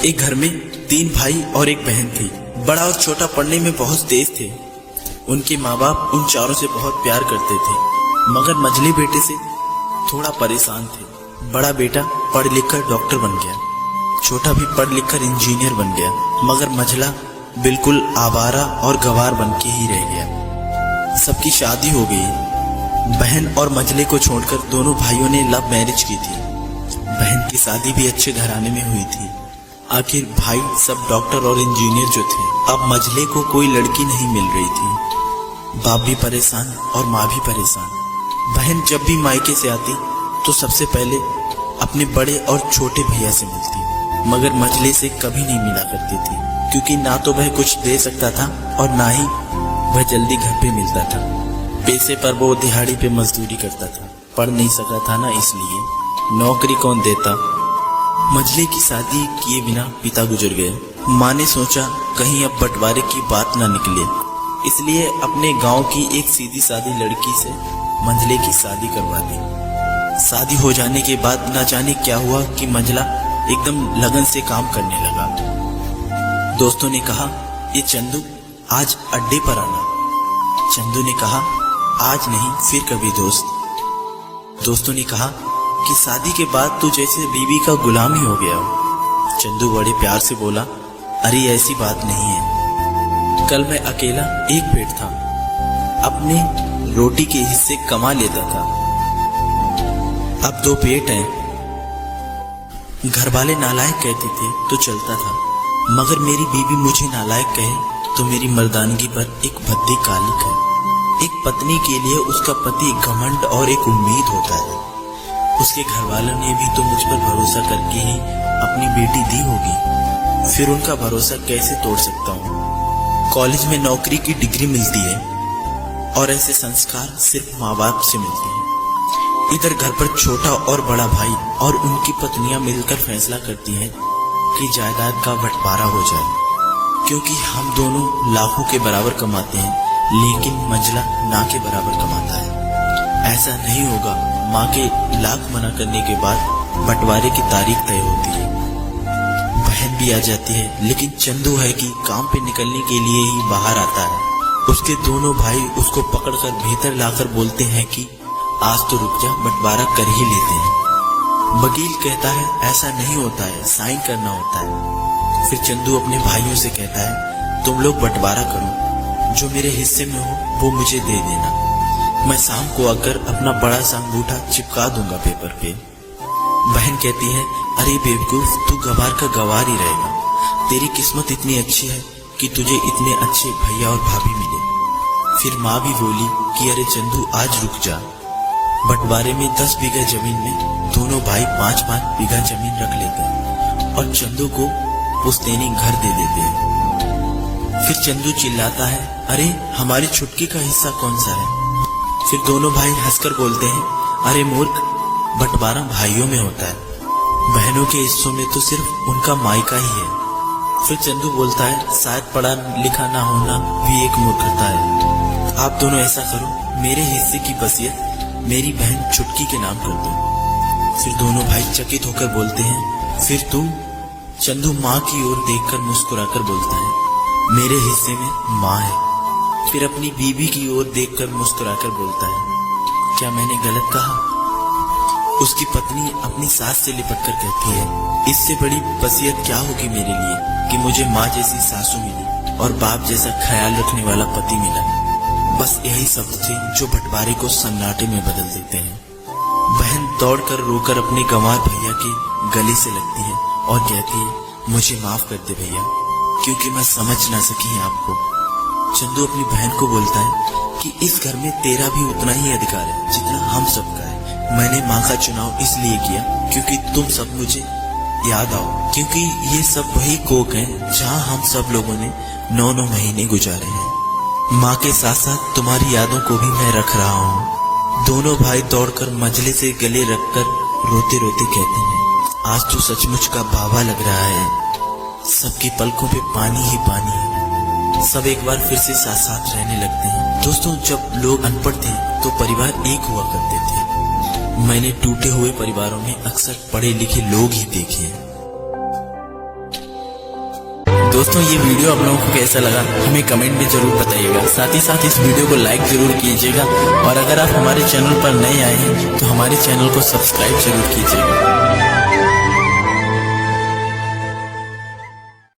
एक घर में 3 भाई और एक बहन थी। बड़ा और छोटा पढ़ने में बहुत तेज थे। उनके माँ बाप उन चारों से बहुत प्यार करते थे, मगर मझले बेटे से थोड़ा परेशान थे। बड़ा बेटा पढ़ लिख कर डॉक्टर बन गया, छोटा भी पढ़ लिख कर इंजीनियर बन गया, मगर मझला बिल्कुल आवारा और गवार बन के ही रह गया। सबकी शादी हो गई। बहन और मझले को छोड़कर दोनों भाइयों ने लव मैरिज की थी। बहन की शादी भी अच्छे घराने में हुई थी। आखिर भाई सब डॉक्टर और इंजीनियर जो थे, अब मझले को कोई लड़की नहीं मिल रही थी। बाप भी परेशान और माँ भी परेशान। बहन जब भी मायके से आती तो सबसे पहले अपने बड़े और छोटे भैया से मिलती, मगर मझले से कभी नहीं मिला करती थी, क्योंकि ना तो वह कुछ दे सकता था और ना ही वह जल्दी घर पे मिलता था। पैसे पर वो दिहाड़ी पे मजदूरी करता था, पढ़ नहीं सका था ना, इसलिए नौकरी कौन देता। मझले की शादी किए बिना पिता गुजर गए। माँ ने सोचा कहीं अब बंटवारे की बात ना निकले, इसलिए अपने गांव की एक सीधी सादी लड़की से मंझले की शादी करवा दी। शादी हो जाने के बाद न जाने क्या हुआ कि मंझला एकदम लगन से काम करने लगा। दोस्तों ने कहा, ये चंदू आज अड्डे पर आना। चंदू ने कहा, आज नहीं फिर कभी दोस्त। दोस्तों ने कहा कि शादी के बाद तू जैसे बीवी का गुलाम ही हो गया हो। चंदू बड़े प्यार से बोला, अरे ऐसी बात नहीं है, कल मैं अकेला एक पेट था, अपने रोटी के हिस्से कमा लेता था, अब 2 पेट हैं। घर वाले नालायक कहते थे तो चलता था, मगर मेरी बीवी मुझे नालायक कहे तो मेरी मर्दानगी पर एक भद्दी कालिक है। एक पत्नी के लिए उसका पति एक घमंड और एक उम्मीद होता है। उसके घर वालों ने भी तो मुझ पर भरोसा करके ही अपनी बेटी दी होगी, फिर उनका भरोसा कैसे तोड़ सकता हूँ। कॉलेज में नौकरी की डिग्री मिलती है और ऐसे संस्कार सिर्फ माँ बाप से मिलते हैं। इधर घर पर छोटा और बड़ा भाई और उनकी पत्नियां मिलकर फैसला करती हैं कि जायदाद का बंटवारा हो जाए, क्योंकि हम दोनों लाखों के बराबर कमाते हैं, लेकिन मंझला ना के बराबर कमाता है। ऐसा नहीं होगा। माँ के लाख मना करने के बाद बंटवारे की तारीख तय होती है। बहन भी आ जाती है, लेकिन चंदू है कि काम पे निकलने के लिए ही बाहर आता है। उसके दोनों भाई उसको पकड़कर भीतर लाकर बोलते हैं कि आज तो रुक जा, बंटवारा कर ही लेते हैं। वकील कहता है ऐसा नहीं होता है, साइन करना होता है। फिर चंदू अपने भाइयों से कहता है, तुम लोग बंटवारा करो, जो मेरे हिस्से में हो वो मुझे दे देना, मैं शाम को आकर अपना बड़ा सा अंगूठा चिपका दूंगा पेपर पे। बहन कहती है, अरे बेवकूफ, तू गवार का गवार ही रहेगा, तेरी किस्मत इतनी अच्छी है कि तुझे इतने अच्छे भैया और भाभी मिले। फिर माँ भी बोली कि अरे चंदू आज रुक जा। बंटवारे में 10 बीघा जमीन में दोनों भाई 5-5 बीघा जमीन रख लेते हैं और चंदू को पुश्तैनी घर दे देते हैं। फिर चंदू चिल्लाता है, अरे हमारी छुटकी का हिस्सा कौन सा है। फिर दोनों भाई हंसकर बोलते हैं, अरे मूर्ख, बंटवारा भाइयों में होता है, बहनों के हिस्सों में तो सिर्फ उनका मायका ही है। फिर चंदू बोलता है, शायद पढ़ा लिखा ना होना भी एक मूर्खता है। आप दोनों ऐसा करो, मेरे हिस्से की वसीयत मेरी बहन छुटकी के नाम कर दो। फिर दोनों भाई चकित होकर बोलते हैं, फिर तू? चंदू माँ की ओर देखकर मुस्कुराकर बोलता है, मेरे हिस्से में माँ है। फिर अपनी बीवी की ओर देखकर मुस्कुराकर बोलता है, क्या मैंने गलत कहा? उसकी पत्नी अपनी सास से लिपटकर कहती है, इससे बड़ी वसीयत क्या होगी मेरे लिए कि मुझे माँ जैसी सासू मिली और बाप जैसा ख्याल रखने वाला पति मिला। बस यही शब्द थे जो बंटवारे को सन्नाटे में बदल देते हैं। बहन दौड़कर रोकर अपने गंवार भैया के गले से लगती है और कहती है, मुझे माफ कर दे भैया, क्योंकि मैं समझ ना सकी आपको। चंदू अपनी बहन को बोलता है कि इस घर में तेरा भी उतना ही अधिकार है जितना हम सबका है। मैंने माँ का चुनाव इसलिए किया क्योंकि तुम सब मुझे याद आओ, क्योंकि ये सब वही कोक है जहाँ हम सब लोगों ने 9-9 महीने गुजारे हैं। माँ के साथ साथ तुम्हारी यादों को भी मैं रख रहा हूँ। दोनों भाई दौड़कर मंझले से गले रखकर रोते रोते कहते हैं, आज तो सचमुच का बाबा लग रहा है, सबकी पलकों पे पानी ही पानी है। सब एक बार फिर से साथ साथ रहने लगते हैं। दोस्तों, जब लोग अनपढ़ थे तो परिवार एक हुआ करते थे। मैंने टूटे हुए परिवारों में अक्सर पढ़े लिखे लोग ही देखे हैं। दोस्तों ये वीडियो आप लोगों को कैसा लगा हमें कमेंट में जरूर बताइएगा। साथ ही साथ इस वीडियो को लाइक जरूर कीजिएगा और अगर आप हमारे चैनल पर नए आए हैं तो हमारे चैनल को सब्सक्राइब जरूर कीजिएगा।